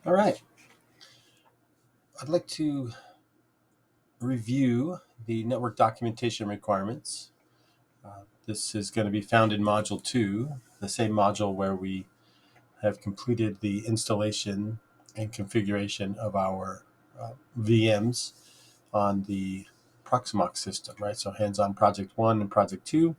All right. I'd like to review the network documentation requirements. This is going to be found in Module 2, the same module where we have completed the installation and configuration of our VMs on the Proximox system, right? So hands-on Project 1 and Project 2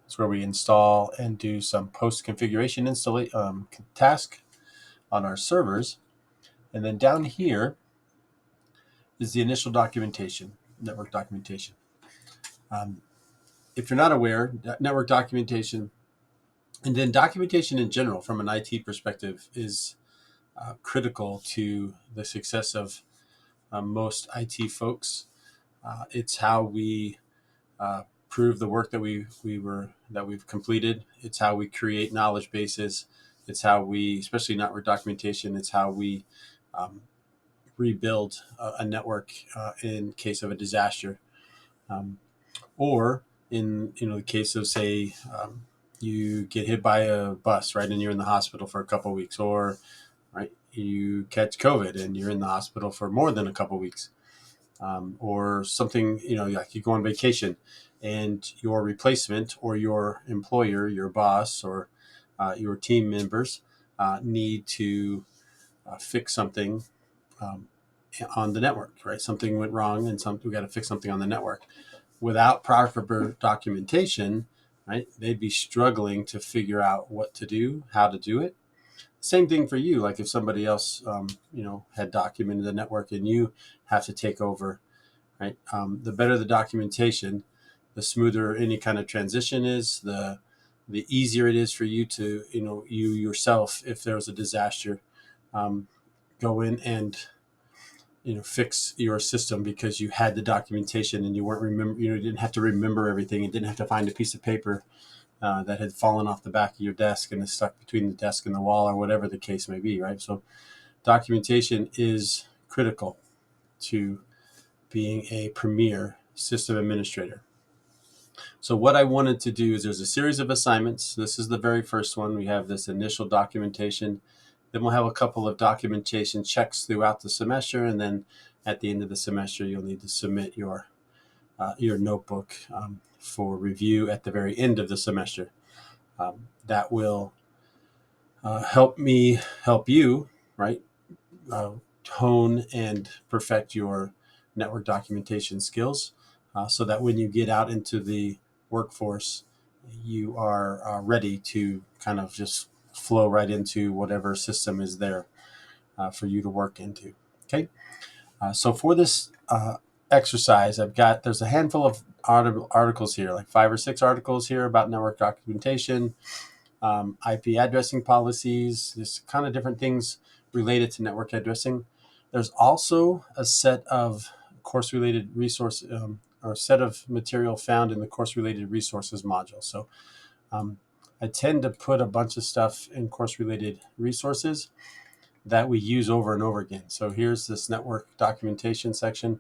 is where we install and do some post-configuration task on our servers. And then down here is the initial documentation, network documentation. If you're not aware, network documentation and then documentation in general from an IT perspective is critical to the success of most IT folks. It's how we prove the work that we've completed. It's how we create knowledge bases. It's how we, especially network documentation, it's how we rebuild a network in case of a disaster. Or in the case of, say, you get hit by a bus, right, and you're in the hospital for a couple of weeks, or right, you catch COVID and you're in the hospital for more than a couple of weeks, or something, like you go on vacation and your replacement or your employer, your boss, or your team members need to fix something on the network, right? Something went wrong and we got to fix something on the network. Without proper documentation, right, they'd be struggling to figure out what to do, how to do it. Same thing for you. Like if somebody else, had documented the network and you have to take over, right? The better the documentation, the smoother any kind of transition is. The easier it is for you to, you yourself, if there was a disaster, go in and fix your system because you had the documentation and you weren't you didn't have to remember everything and didn't have to find a piece of paper that had fallen off the back of your desk and is stuck between the desk and the wall, or whatever the case may be, right? So documentation is critical to being a premier system administrator. So what I wanted to do is there's a series of assignments. This is the very first one. We have this initial documentation. Then we'll have a couple of documentation checks throughout the semester, and then at the end of the semester, you'll need to submit your notebook for review at the very end of the semester. That will help me help you, right, hone and perfect your network documentation skills, so that when you get out into the workforce, you are ready to kind of just flow right into whatever system is there for you to work into. Okay. So for this exercise, there's a handful of articles here, like 5 or 6 articles here about network documentation, IP addressing policies, just kind of different things related to network addressing. There's also a set of course-related resource or set of material found in the course-related resources module. So I tend to put a bunch of stuff in course-related resources that we use over and over again. So here's this network documentation section.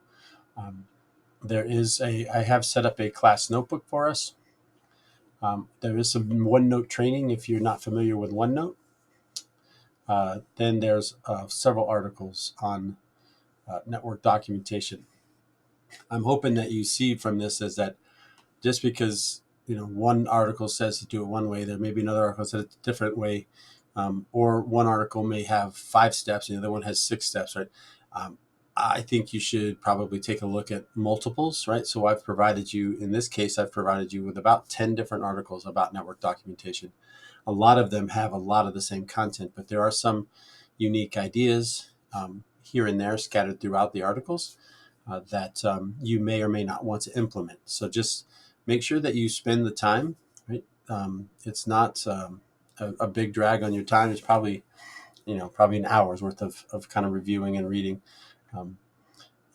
I have set up a class notebook for us. There is some OneNote training if you're not familiar with OneNote. Then there's several articles on network documentation. I'm hoping that you see from this is that just because one article says to do it one way, there may be another article that says it's a different way, or one article may have 5 steps and the other one has 6 steps, right? I think you should probably take a look at multiples, right? So in this case, I've provided you with about 10 different articles about network documentation. A lot of them have a lot of the same content, but there are some unique ideas here and there scattered throughout the articles that you may or may not want to implement. So just make sure that you spend the time, right? It's not a big drag on your time. It's probably an hour's worth of kind of reviewing and reading. And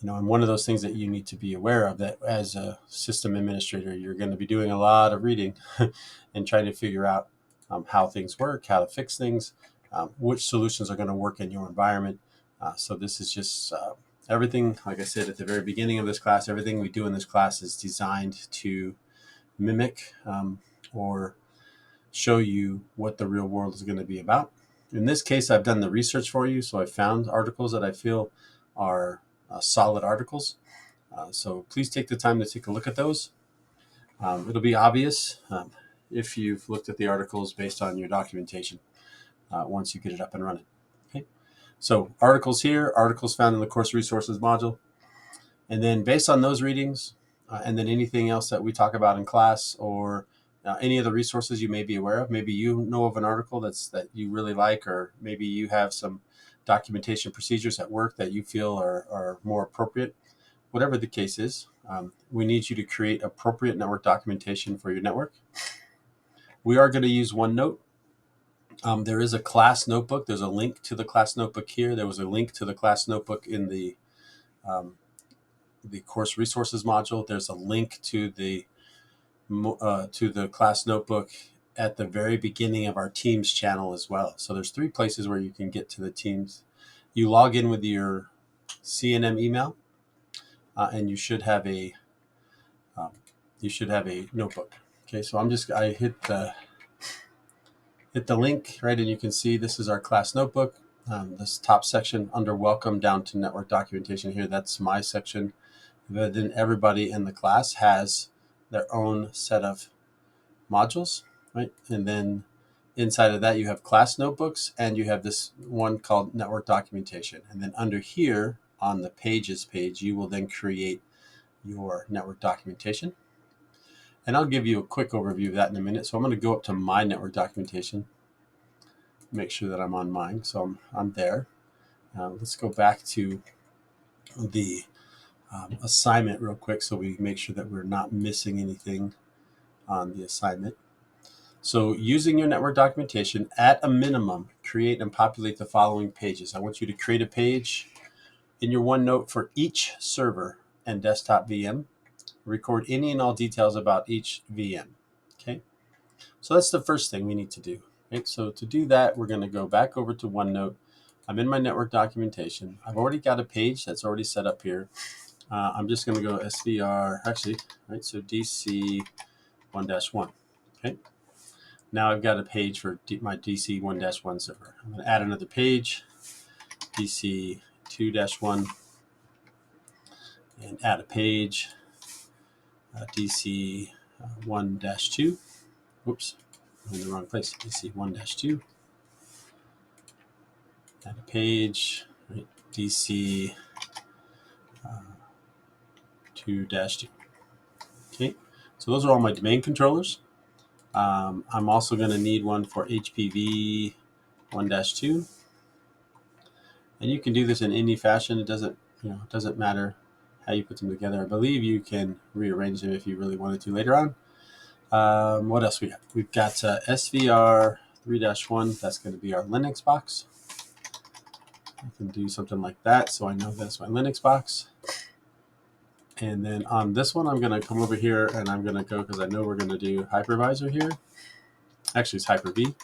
one of those things that you need to be aware of, that as a system administrator, you're going to be doing a lot of reading and trying to figure out how things work, how to fix things, which solutions are going to work in your environment. So this is just everything, like I said at the very beginning of this class, everything we do in this class is designed to mimic or show you what the real world is going to be about. In this case, I've done the research for you, so I found articles that I feel are solid articles. So please take the time to take a look at those. It'll be obvious if you've looked at the articles based on your documentation once you get it up and running. Okay. So articles here, articles found in the course resources module. And then based on those readings, and then anything else that we talk about in class, or any of the resources you may be aware of, maybe you know of an article that you really like, or maybe you have some documentation procedures at work that you feel are more appropriate. Whatever the case is, we need you to create appropriate network documentation for your network. We are going to use OneNote. There is a class notebook. There's a link to the class notebook here. There was a link to the class notebook in the course resources module. There's a link to the class notebook at the very beginning of our Teams channel as well. So there's 3 places where you can get to the Teams. You log in with your CNM email, and you should have a notebook. Okay, so I hit the link, right, and you can see this is our class notebook. This top section under welcome down to network documentation here, that's my section. But then everybody in the class has their own set of modules, right? And then inside of that, you have class notebooks, and you have this one called network documentation. And then under here on the pages page, you will then create your network documentation. And I'll give you a quick overview of that in a minute. So I'm going to go up to my network documentation, make sure that I'm on mine. So I'm there. Let's go back to the assignment real quick so we make sure that we're not missing anything on the assignment. So using your network documentation, at a minimum, create and populate the following pages. I want you to create a page in your OneNote for each server and desktop VM. Record any and all details about each VM. Okay, so that's the first thing we need to do. Right? So to do that, we're going to go back over to OneNote. I'm in my network documentation. I've already got a page that's already set up here. I'm just going to go SVR, actually, right? So DC 1-1. Okay. Now I've got a page for my DC 1-1 server. I'm going to add another page, DC 2-1, and add a page, DC 1-2. Whoops, I'm in the wrong place. DC 1-2. Add a page, right? DC 2-2. Okay, so those are all my domain controllers. I'm also going to need one for HPV 1-2. And you can do this in any fashion. It doesn't matter how you put them together. I believe you can rearrange them if you really wanted to later on. What else we have? We've got SVR 3-1. That's going to be our Linux box. I can do something like that, so I know that's my Linux box. And then on this one, I'm going to come over here and I'm going to go, because I know we're going to do hypervisor here. Actually, it's Hyper-V,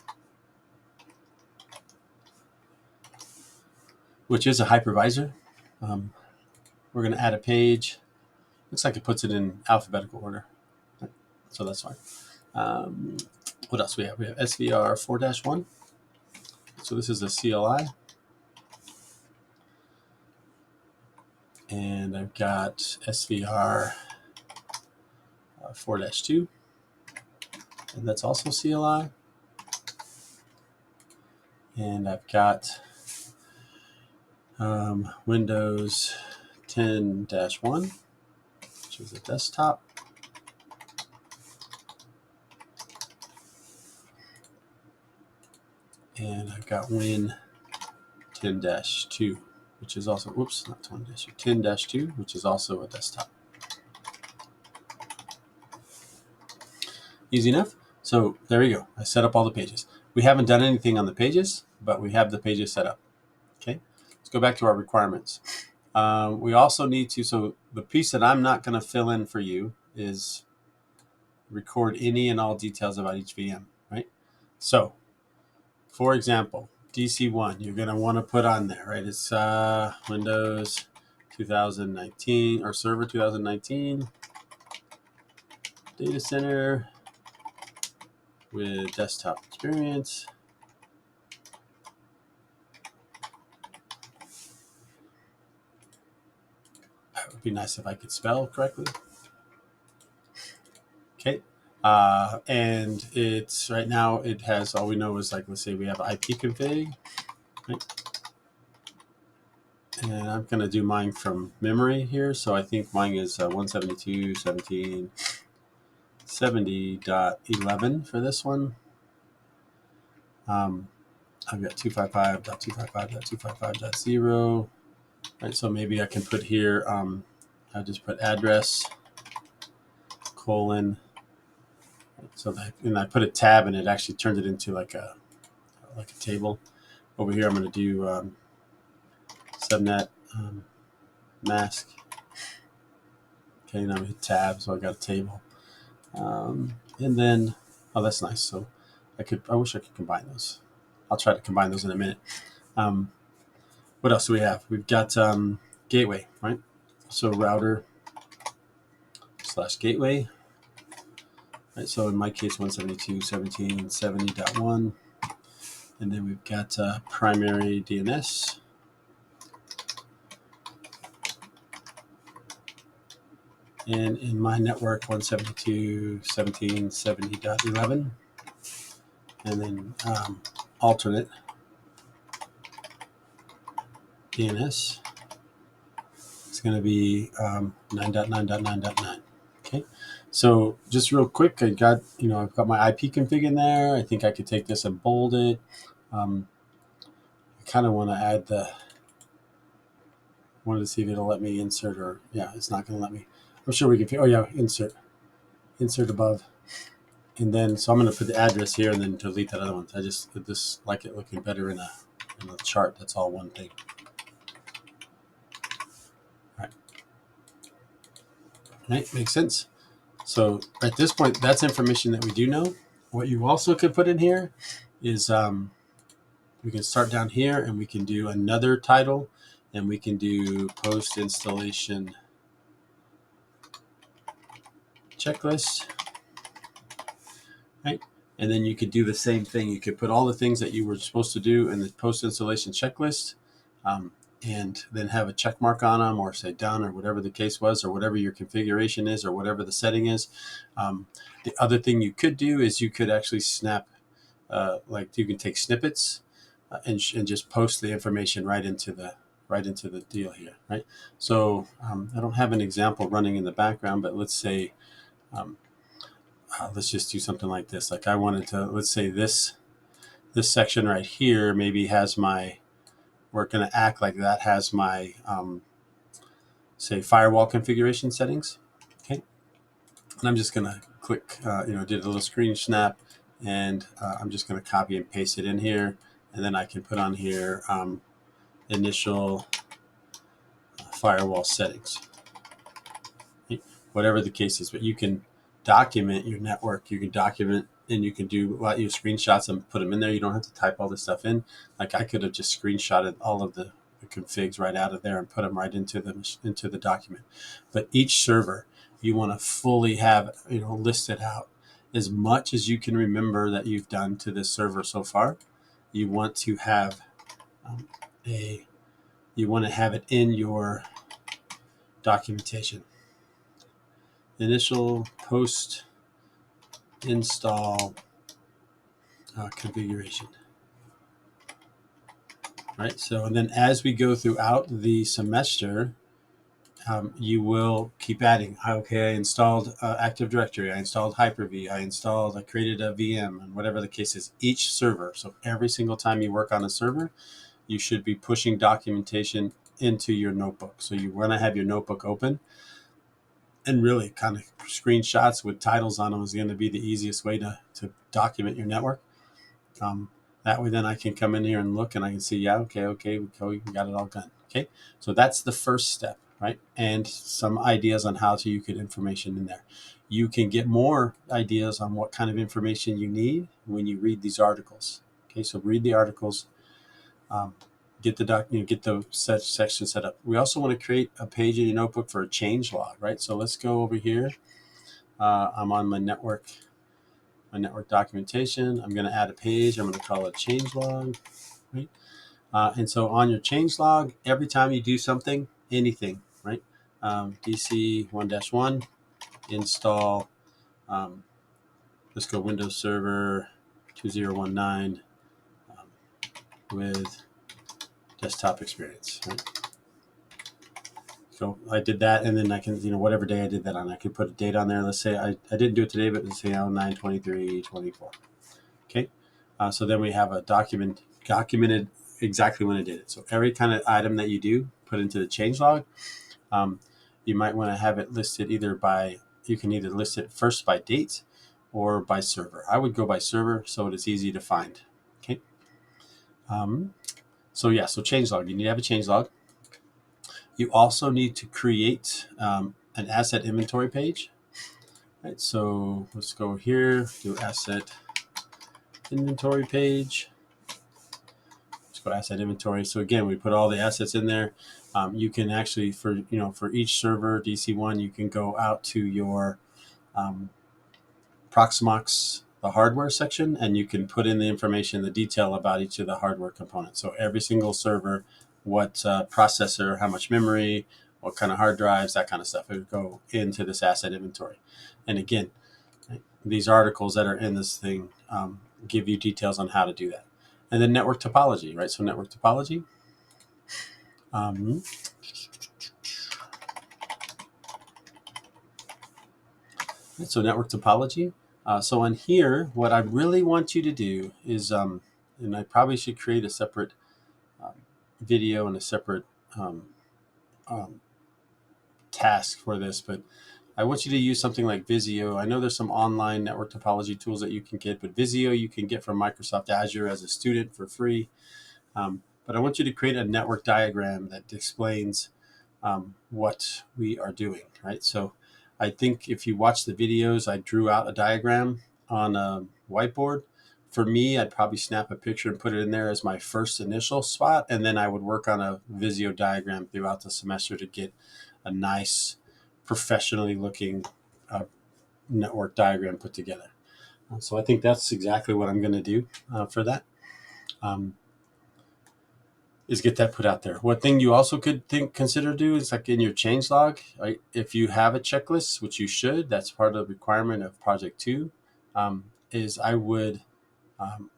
which is a hypervisor. We're going to add a page. Looks like it puts it in alphabetical order, so that's fine. What else we have? We have SVR 4-1. So this is a CLI. And I've got SVR 4-2. And that's also CLI. And I've got Windows 10-1, which is a desktop. And I've got Win 10-2, which is also, oops, not 20-2, 10-2, which is also a desktop. Easy enough. So there we go. I set up all the pages. We haven't done anything on the pages, but we have the pages set up. Okay, let's go back to our requirements. We also need to, so the piece that I'm not going to fill in for you is record any and all details about each VM, right? So, for example, DC1, you're going to want to put on there, right? It's Windows 2019 or Server 2019 data center with desktop experience. It would be nice if I could spell correctly. Okay. And it's right now it has all we know is like, let's say we have IP config, right? And I'm going to do mine from memory here. So I think mine is 172.17.70.11 for this one. I've got 255.255.255.0. Right, so maybe I can put here, I'll just put address, colon, so that, and I put a tab and it actually turned it into like a table. Over here I'm going to do subnet mask. Okay, now we hit tab, so I got a table. And then, oh, that's nice. So I wish I could combine those. I'll try to combine those in a minute. What else do we have? We've got gateway, right? So router / gateway. Right, so in my case, 172.17.70.1. And then we've got primary DNS. And in my network, 172.17.70.11. And then alternate DNS. It's going to be 9.9.9.9. Okay. So just real quick, I've got my IP config in there. I think I could take this and bold it. I kind of want to add wanted to see if it'll let me insert, or yeah, it's not going to let me. I'm sure we can. Oh yeah, insert above, and then so I'm going to put the address here and then delete that other one. I just like it looking better in a chart. That's all one thing. All right, makes sense. So at this point, that's information that we do know. What you also could put in here is we can start down here and we can do another title, and we can do post installation checklist, right? And then you could do the same thing. You could put all the things that you were supposed to do in the post installation checklist, and then have a check mark on them, or say done, or whatever the case was, or whatever your configuration is, or whatever the setting is. The other thing you could do is you could actually snap, like you can take snippets and just post the information right into the deal here, right? So I don't have an example running in the background, but let's say let's just do something like this. Like I wanted to, let's say this section right here maybe has my, we're going to act like that has my say firewall configuration settings. Okay, and I'm just going to click, did a little screen snap, and I'm just going to copy and paste it in here, and then I can put on here initial firewall settings, whatever the case is. But you can document your network. You can document, and you can do a lot of your screenshots and put them in there. You don't have to type all this stuff in. Like I could have just screenshotted all of the configs right out of there and put them right into the document. But each server you want to fully have listed out as much as you can remember that you've done to this server so far. You want to have it in your documentation. Initial post install configuration. Right. So, and then as we go throughout the semester, you will keep adding. Okay, I installed Active Directory. I installed Hyper-V. I created a VM, and whatever the case is, each server. So every single time you work on a server, you should be pushing documentation into your notebook. So you want to have your notebook open, and really kind of screenshots with titles on them is going to be the easiest way to document your network. That way, then I can come in here and look, and I can see, yeah, okay, we got it all done. Okay, so that's the first step, right? And some ideas on how to you get information in there. You can get more ideas on what kind of information you need when you read these articles. Okay, so read the articles, get the section set up. We also want to create a page in your notebook for a change log, right? So let's go over here. I'm on my network documentation. I'm going to add a page. I'm going to call it change log, right? And so on your change log, every time you do something, anything, right? DC 1-1, install, let's go Windows Server 2019 with desktop experience. Right? So I did that, and then I can, whatever day I did that on, I could put a date on there. Let's say I didn't do it today, but let's say 9/23/24. Okay. So then we have a documented exactly when I did it. So every kind of item that you do, put into the changelog. You might want to have it listed you can either list it first by date or by server. I would go by server so it is easy to find. Okay. So changelog. You need to have a changelog. You also need to create an asset inventory page. Right, so let's go here, do asset inventory page. Let's go asset inventory. So again, we put all the assets in there. You can actually, for each server, DC1, you can go out to your Proxmox, the hardware section, and you can put in the information, the detail about each of the hardware components. So every single server, what processor, how much memory, what kind of hard drives, that kind of stuff. It would go into this asset inventory. And again, these articles that are in this thing give you details on how to do that. And then network topology, right? So network topology. So network topology. So on here, what I really want you to do is, and I probably should create a separate video and a separate task for this, but I want you to use something like Visio. I know there's some online network topology tools that you can get, but Visio you can get from Microsoft Azure as a student for free. But I want you to create a network diagram that explains what we are doing, right? So I think if you watch the videos, I drew out a diagram on a whiteboard. For me, I'd probably snap a picture and put it in there as my first initial spot, and then I would work on a Visio diagram throughout the semester to get a nice, professionally looking network diagram put together. So I think that's exactly what I'm going to do for that. Is get that put out there. One thing you also could consider do is like in your changelog, right? If you have a checklist, which you should, that's part of the requirement of Project 2, is I would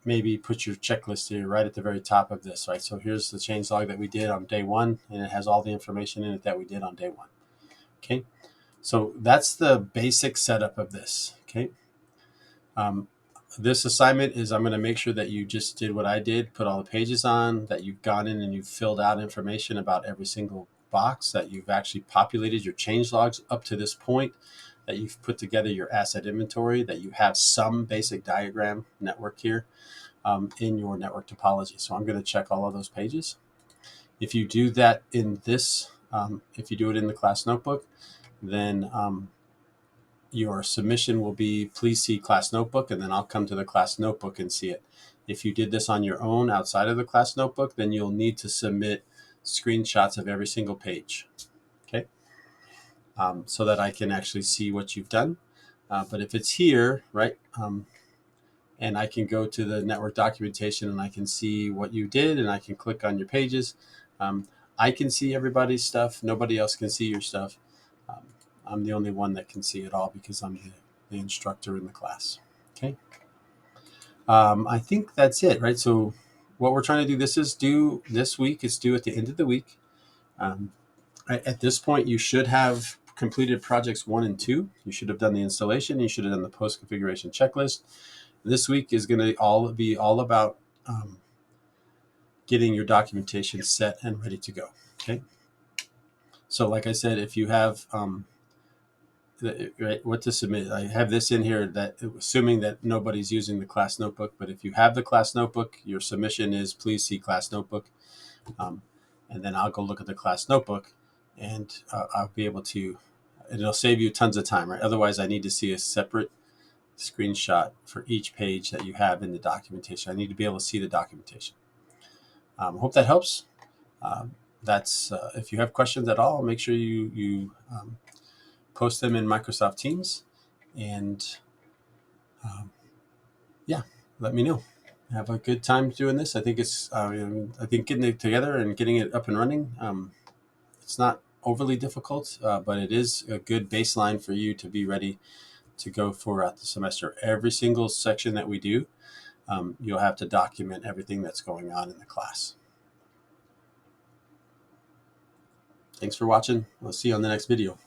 maybe put your checklist here right at the very top of this, right? So here's the changelog that we did on day 1, and it has all the information in it that we did on day 1. Okay, so that's the basic setup of this. Okay. This assignment is I'm going to make sure that you just did what I did, put all the pages on, that you've gone in and you've filled out information about every single box, that you've actually populated your changelogs up to this point, that you've put together your asset inventory, that you have some basic diagram network here in your network topology. So I'm going to check all of those pages. If you do that in this, if you do it in the class notebook, then your submission will be, please see class notebook, and then I'll come to the class notebook and see it. If you did this on your own outside of the class notebook, then you'll need to submit screenshots of every single page, okay? So that I can actually see what you've done. But if it's here, right, and I can go to the network documentation and I can see what you did and I can click on your pages, I can see everybody's stuff. Nobody else can see your stuff. I'm the only one that can see it all because I'm the instructor in the class. Okay. I think that's it, right? So what we're trying to do, this week is due at the end of the week. At this point, you should have completed projects 1 and 2. You should have done the installation. You should have done the post configuration checklist. This week is going to be all about getting your documentation set and ready to go. Okay. So like I said, if you have right, what to submit, I have this in here, that assuming that nobody's using the class notebook, but if you have the class notebook, your submission is please see class notebook, and then I'll go look at the class notebook, and I'll be able to, it'll save you tons of time, right? Otherwise I need to see a separate screenshot for each page that you have in the documentation. I need to be able to see the documentation. Hope that helps. That's if you have questions at all, make sure you post them in Microsoft Teams, and let me know. Have a good time doing this. I think it's I think getting it together and getting it up and running, it's not overly difficult, but it is a good baseline for you to be ready to go throughout the semester. Every single section that we do, you'll have to document everything that's going on in the class. Thanks for watching. We'll see you on the next video.